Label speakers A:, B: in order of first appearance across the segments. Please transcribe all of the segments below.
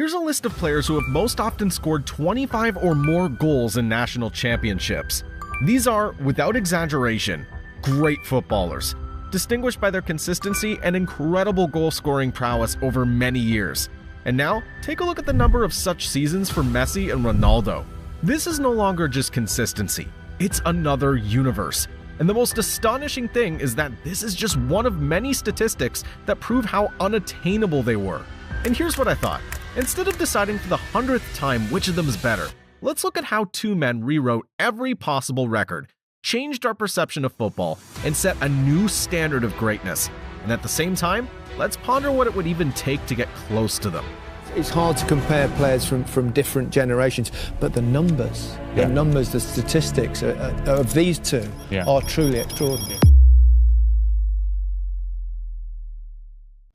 A: Here's a list of players who have most often scored 25 or more goals in national championships. These are, without exaggeration, great footballers, distinguished by their consistency and incredible goal-scoring prowess over many years. And now, take a look at the number of such seasons for Messi and Ronaldo. This is no longer just consistency, it's another universe. And the most astonishing thing is that this is just one of many statistics that prove how unattainable they were. And here's what I thought. Instead of deciding for the 100th time which of them is better, let's look at how two men rewrote every possible record, changed our perception of football, and set a new standard of greatness. And at the same time, let's ponder what it would even take to get close to them.
B: It's hard to compare players from different generations, but the numbers, the statistics of these two are truly extraordinary.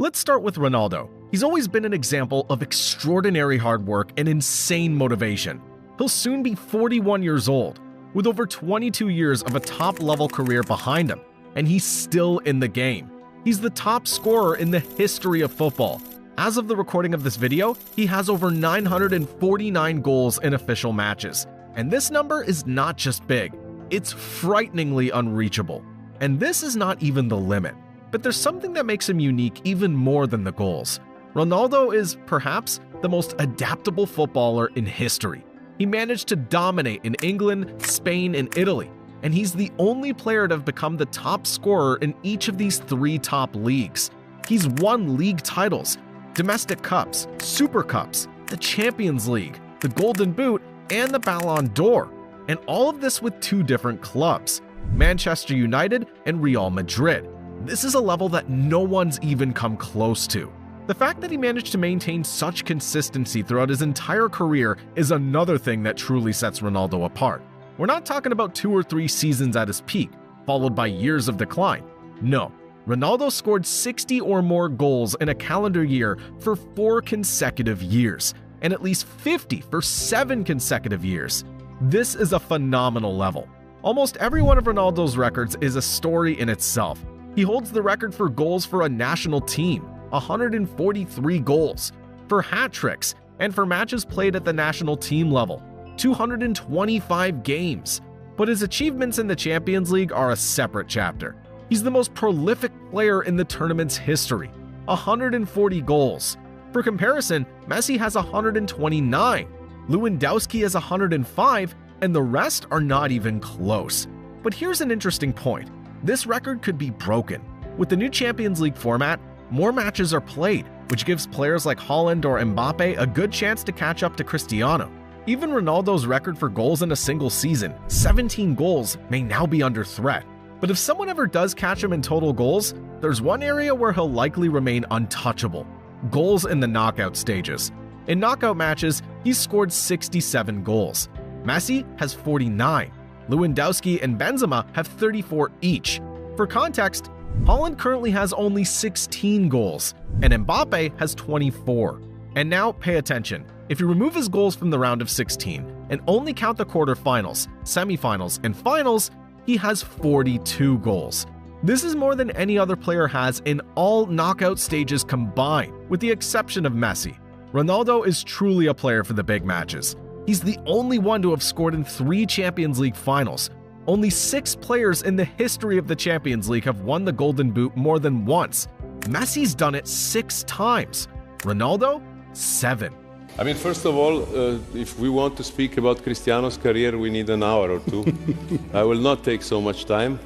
A: Let's start with Ronaldo. He's always been an example of extraordinary hard work and insane motivation. He'll soon be 41 years old, with over 22 years of a top-level career behind him, and he's still in the game. He's the top scorer in the history of football. As of the recording of this video, he has over 949 goals in official matches. And this number is not just big, it's frighteningly unreachable. And this is not even the limit. But there's something that makes him unique even more than the goals. Ronaldo is, perhaps, the most adaptable footballer in history. He managed to dominate in England, Spain, and Italy, and he's the only player to have become the top scorer in each of these three top leagues. He's won league titles, domestic cups, super cups, the Champions League, the Golden Boot, and the Ballon d'Or, and all of this with two different clubs, Manchester United and Real Madrid. This is a level that no one's even come close to. The fact that he managed to maintain such consistency throughout his entire career is another thing that truly sets Ronaldo apart. We're not talking about 2 or 3 seasons at his peak, followed by years of decline. No, Ronaldo scored 60 or more goals in a calendar year for 4 consecutive years, and at least 50 for 7 consecutive years. This is a phenomenal level. Almost every one of Ronaldo's records is a story in itself. He holds the record for goals for a national team, 143 goals, for hat tricks, and for matches played at the national team level, 225 games. But his achievements in the Champions League are a separate chapter. He's the most prolific player in the tournament's history, 140 goals. For comparison, Messi has 129, Lewandowski has 105, and the rest are not even close. But here's an interesting point. This record could be broken. With the new Champions League format, more matches are played, which gives players like Haaland or Mbappe a good chance to catch up to Cristiano. Even Ronaldo's record for goals in a single season, 17 goals, may now be under threat. But if someone ever does catch him in total goals, there's one area where he'll likely remain untouchable: goals in the knockout stages. In knockout matches, he's scored 67 goals. Messi has 49. Lewandowski and Benzema have 34 each. For context, Haaland currently has only 16 goals, and Mbappe has 24. And now, pay attention. If you remove his goals from the round of 16 and only count the quarterfinals, semifinals, and finals, he has 42 goals. This is more than any other player has in all knockout stages combined, with the exception of Messi. Ronaldo is truly a player for the big matches. He's the only one to have scored in 3 Champions League finals. Only 6 players in the history of the Champions League have won the Golden Boot more than once. Messi's done it 6 times. Ronaldo, 7.
C: I mean, first of all, if we want to speak about Cristiano's career, we need an hour or 2. I will not take so much time.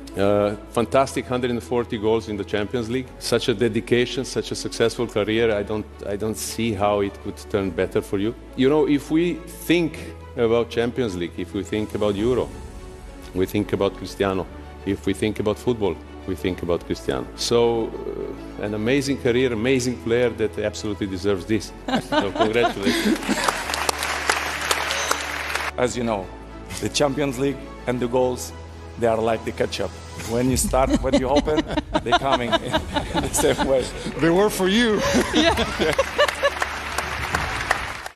C: Fantastic 140 goals in the Champions League. Such a dedication, such a successful career. I don't see how it could turn better for you. You know, if we think about Champions League, if we think about Euro, we think about Cristiano. If we think about football, we think about Cristiano. So, an amazing career, amazing player that absolutely deserves this. So, congratulations.
D: As you know, the Champions League and the goals, they are like the ketchup. When you start, when you open, they're coming in the same way.
E: They were for you.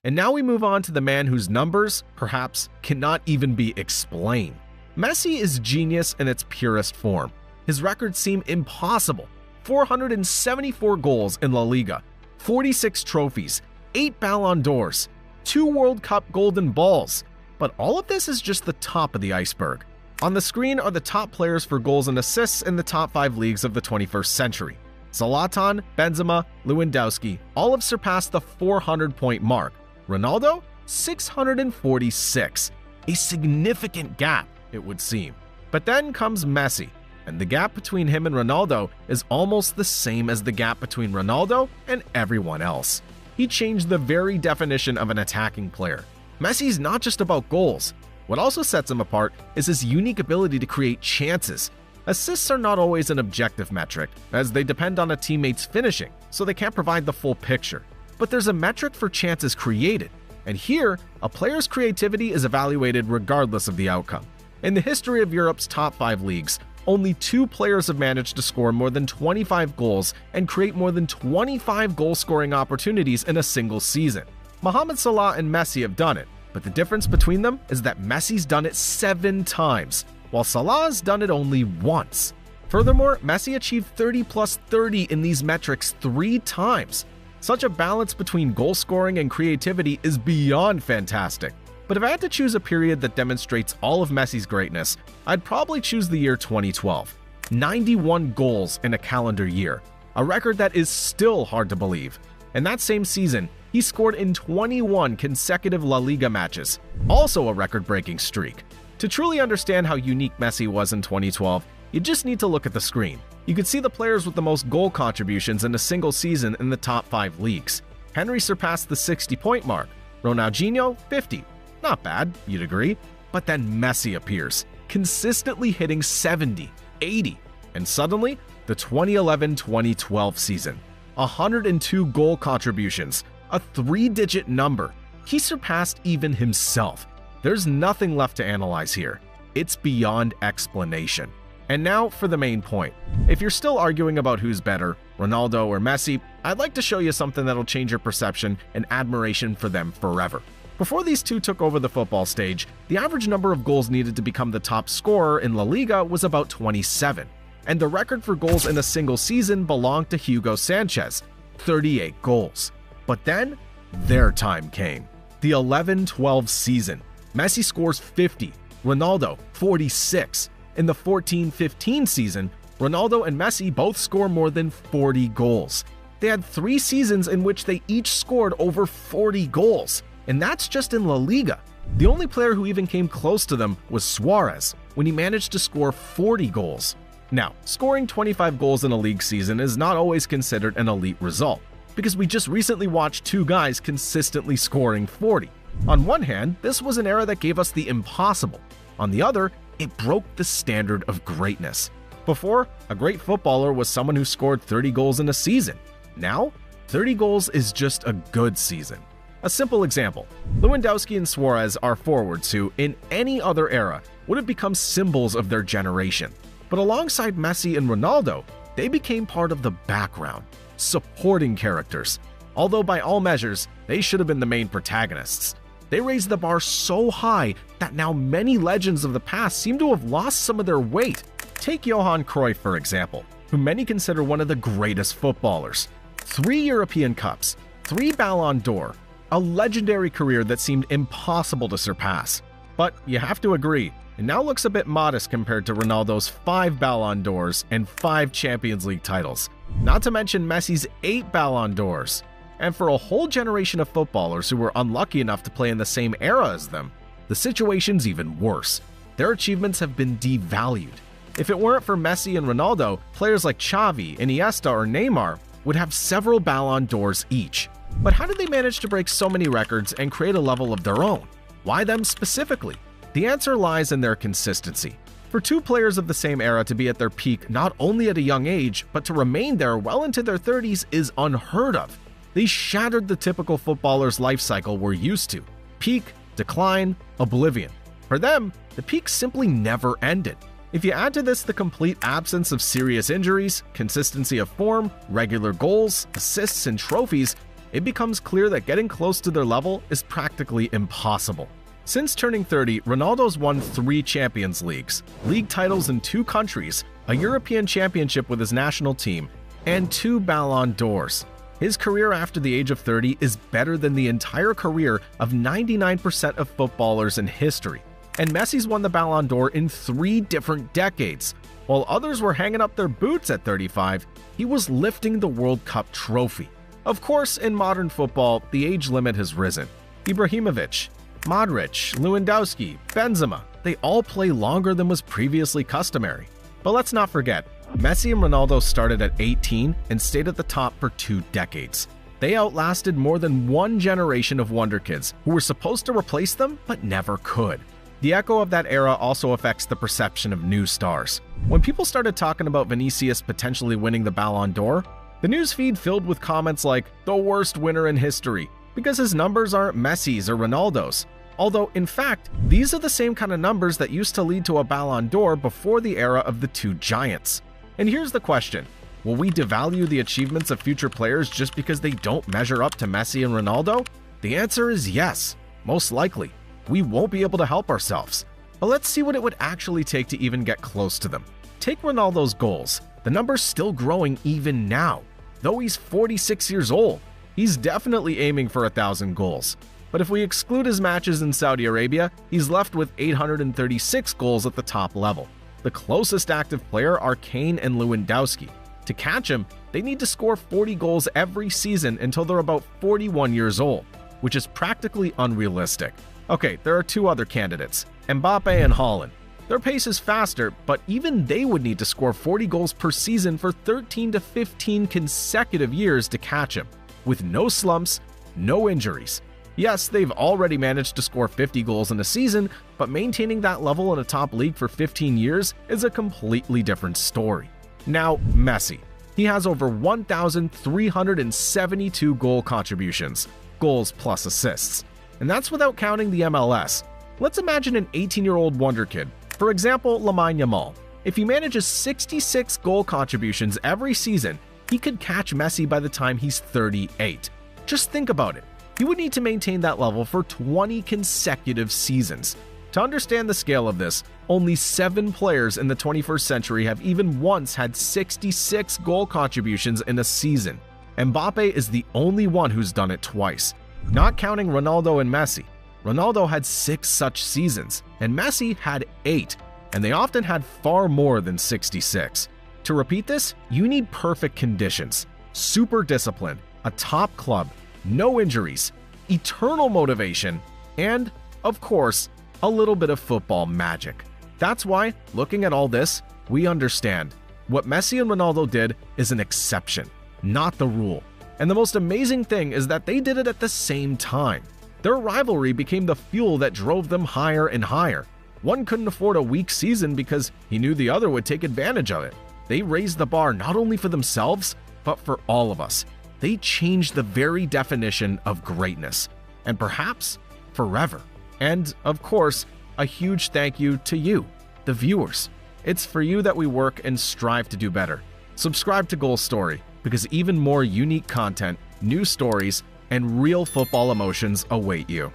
A: And now we move on to the man whose numbers, perhaps, cannot even be explained. Messi is genius in its purest form. His records seem impossible. 474 goals in La Liga, 46 trophies, 8 Ballon d'Ors, 2 World Cup Golden Balls. But all of this is just the top of the iceberg. On the screen are the top players for goals and assists in the top 5 leagues of the 21st century. Zlatan, Benzema, Lewandowski all have surpassed the 400-point mark. Ronaldo, 646. A significant gap, it would seem. But then comes Messi, and the gap between him and Ronaldo is almost the same as the gap between Ronaldo and everyone else. He changed the very definition of an attacking player. Messi's not just about goals. What also sets him apart is his unique ability to create chances. Assists are not always an objective metric, as they depend on a teammate's finishing, so they can't provide the full picture. But there's a metric for chances created, and here, a player's creativity is evaluated regardless of the outcome. In the history of Europe's top 5 leagues, only 2 players have managed to score more than 25 goals and create more than 25 goal-scoring opportunities in a single season. Mohamed Salah and Messi have done it, but the difference between them is that Messi's done it 7 times, while Salah's done it only once. Furthermore, Messi achieved 30+30 in these metrics 3 times. Such a balance between goal scoring and creativity is beyond fantastic. But if I had to choose a period that demonstrates all of Messi's greatness, I'd probably choose the year 2012. 91 goals in a calendar year, a record that is still hard to believe. In that same season, he scored in 21 consecutive La Liga matches, also a record-breaking streak. To truly understand how unique Messi was in 2012, you just need to look at the screen. You could see the players with the most goal contributions in a single season in the top 5 leagues. Henry surpassed the 60-point mark, Ronaldinho 50. Not bad, you'd agree. But then Messi appears, consistently hitting 70, 80, and suddenly, the 2011-2012 season. 102 goal contributions, a 3-digit number. He surpassed even himself. There's nothing left to analyze here. It's beyond explanation. And now for the main point. If you're still arguing about who's better, Ronaldo or Messi, I'd like to show you something that'll change your perception and admiration for them forever. Before these two took over the football stage, the average number of goals needed to become the top scorer in La Liga was about 27, and the record for goals in a single season belonged to Hugo Sanchez, 38 goals. But then, their time came. The 11-12 season. Messi scores 50, Ronaldo 46. In the 14-15 season, Ronaldo and Messi both score more than 40 goals. They had 3 seasons in which they each scored over 40 goals. And that's just in La Liga. The only player who even came close to them was Suarez, when he managed to score 40 goals. Now, scoring 25 goals in a league season is not always considered an elite result, because we just recently watched 2 guys consistently scoring 40. On one hand, this was an era that gave us the impossible. On the other, it broke the standard of greatness. Before, a great footballer was someone who scored 30 goals in a season. Now, 30 goals is just a good season. A simple example, Lewandowski and Suarez are forwards who, in any other era, would have become symbols of their generation. But alongside Messi and Ronaldo, they became part of the background, supporting characters. Although by all measures, they should have been the main protagonists. They raised the bar so high that now many legends of the past seem to have lost some of their weight. Take Johan Cruyff, for example, who many consider one of the greatest footballers. 3 European Cups, 3 Ballon d'Or, a legendary career that seemed impossible to surpass. But you have to agree, it now looks a bit modest compared to Ronaldo's 5 Ballon d'Ors and 5 Champions League titles, not to mention Messi's 8 Ballon d'Ors. And for a whole generation of footballers who were unlucky enough to play in the same era as them, the situation's even worse. Their achievements have been devalued. If it weren't for Messi and Ronaldo, players like Xavi, Iniesta, or Neymar would have several Ballon d'Ors each. But how did they manage to break so many records and create a level of their own? Why them specifically? The answer lies in their consistency. For 2 players of the same era to be at their peak not only at a young age, but to remain there well into their 30s is unheard of. They shattered the typical footballer's life cycle we're used to. Peak, decline, oblivion. For them, the peak simply never ended. If you add to this the complete absence of serious injuries, consistency of form, regular goals, assists, and trophies, it becomes clear that getting close to their level is practically impossible. Since turning 30, Ronaldo's won 3 Champions Leagues, league titles in 2 countries, a European championship with his national team, and 2 Ballon d'Ors. His career after the age of 30 is better than the entire career of 99% of footballers in history. And Messi's won the Ballon d'Or in 3 different decades. While others were hanging up their boots at 35, he was lifting the World Cup trophy. Of course, in modern football, the age limit has risen. Ibrahimovic, Modric, Lewandowski, Benzema, they all play longer than was previously customary. But let's not forget, Messi and Ronaldo started at 18 and stayed at the top for 2 decades. They outlasted more than 1 generation of wonder kids who were supposed to replace them but never could. The echo of that era also affects the perception of new stars. When people started talking about Vinicius potentially winning the Ballon d'Or, the newsfeed filled with comments like, the worst winner in history, because his numbers aren't Messi's or Ronaldo's. Although, in fact, these are the same kind of numbers that used to lead to a Ballon d'Or before the era of the 2 giants. And here's the question: will we devalue the achievements of future players just because they don't measure up to Messi and Ronaldo? The answer is yes, most likely. We won't be able to help ourselves. But let's see what it would actually take to even get close to them. Take Ronaldo's goals. The number's still growing even now. Though he's 46 years old, he's definitely aiming for 1,000 goals. But if we exclude his matches in Saudi Arabia, he's left with 836 goals at the top level. The closest active player are Kane and Lewandowski. To catch him, they need to score 40 goals every season until they're about 41 years old, which is practically unrealistic. Okay, there are 2 other candidates, Mbappe and Haaland. Their pace is faster, but even they would need to score 40 goals per season for 13 to 15 consecutive years to catch him, with no slumps, no injuries. Yes, they've already managed to score 50 goals in a season, but maintaining that level in a top league for 15 years is a completely different story. Now, Messi. He has over 1,372 goal contributions, goals plus assists. And that's without counting the MLS. Let's imagine an 18-year-old wonder kid, for example, Lamine Yamal. If he manages 66 goal contributions every season, he could catch Messi by the time he's 38. Just think about it. He would need to maintain that level for 20 consecutive seasons. To understand the scale of this, only 7 players in the 21st century have even once had 66 goal contributions in a season. Mbappe is the only one who's done it twice. Not counting Ronaldo and Messi. Ronaldo had 6 such seasons, and Messi had 8, and they often had far more than 66. To repeat this, you need perfect conditions, super discipline, a top club, no injuries, eternal motivation, and, of course, a little bit of football magic. That's why, looking at all this, we understand what Messi and Ronaldo did is an exception, not the rule. And the most amazing thing is that they did it at the same time. Their rivalry became the fuel that drove them higher and higher. One couldn't afford a weak season because he knew the other would take advantage of it. They raised the bar not only for themselves, but for all of us. They changed the very definition of greatness, and perhaps forever. And, of course, a huge thank you to you, the viewers. It's for you that we work and strive to do better. Subscribe to Goal Story, because even more unique content, new stories, and real football emotions await you.